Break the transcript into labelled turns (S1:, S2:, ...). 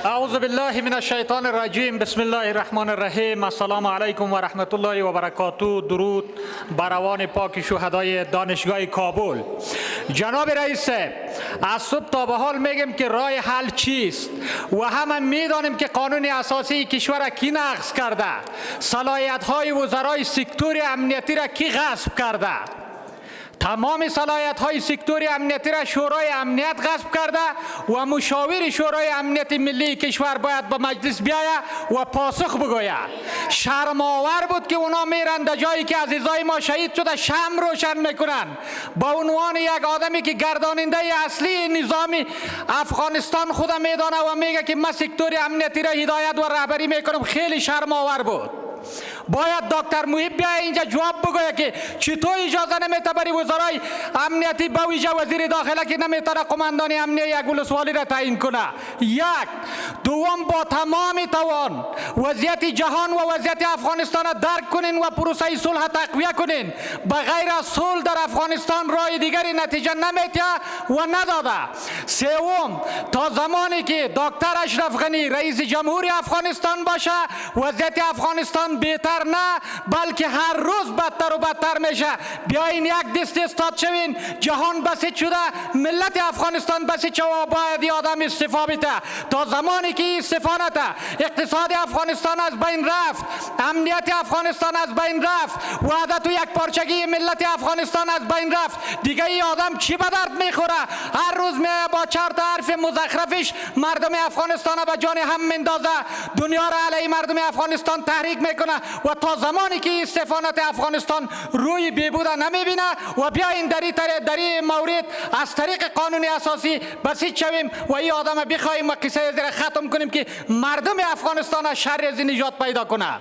S1: اعوذ بالله من الشیطان الرجیم. بسم الله الرحمن الرحیم. السلام علیکم و رحمت الله و برکاته. درود بر روان پاک شهدای دانشگاه کابل. جناب رئیس، از صبح تا به حال میگیم که راه حل چیست و همه میدانیم که قانون اساسی کشور کی نقض کرده، صلاحیت های وزرای سکتور امنیتی را کی غصب کرده. تمام صلاحیت های سکتور امنیتی را شورای امنیت غصب کرده و مشاور شورای امنیت ملی کشور باید به مجلس بیاید و پاسخ بگوید. شرم آور بود که اونا میرند جایی که عزیزای ما شهید شده شمع روشن میکنن با عنوان یک آدمی که گرداننده اصلی نظام افغانستان خود میدانه و میگه که من سکتور امنیتی را هدایت و رهبری میکنم. خیلی شرم آور بود. باید دکتر محب بیا اینجا جواب بگوید که چطور اجازه نمیده برای وزرای امنیتی با ویژه وزیر داخله که نمیتونه قماندان امنیه یک ولسوالی را تعیین کنه. یک. دوم، با تمام توان وضعیت جهان و وضعیت افغانستان را درک کنین و پروسه صلح تقویه کنین. بغیر از صلح در افغانستان راه دیگری نتیجه نمیده و نداده. سوم، تا زمانی که دکتر اشرف غنی رئیس جمهوری افغانستان باشه وضعیت افغانستان بهتر نه بلکه هر روز بدتر و بدتر میشه. بیاین یک دست استاد شوین. جهان بسیج شده، ملت افغانستان بسیج شده و باید این آدم استعفا بده. تا زمانی که استعفا نده اقتصاد افغانستان از بین رفت، امنیت افغانستان از بین رفت، وحدت و یک پارچگی ملت افغانستان از بین رفت. دیگه این آدم چی به درد میخوره؟ هر روز با چهار تا حرف مزخرفش مردم افغانستان به جان هم مندازه، دنیا را علیه مردم افغانستان تحریک میکنه و تا زمانی که استفانت افغانستان روی بیبوده نمیبینه و بیاین در این مورد از طریق قانون اساسی بسیج شویم و این آدم بخواهیم و قصه زیر ختم کنیم که مردم افغانستان از شر از نجات پیدا کنه.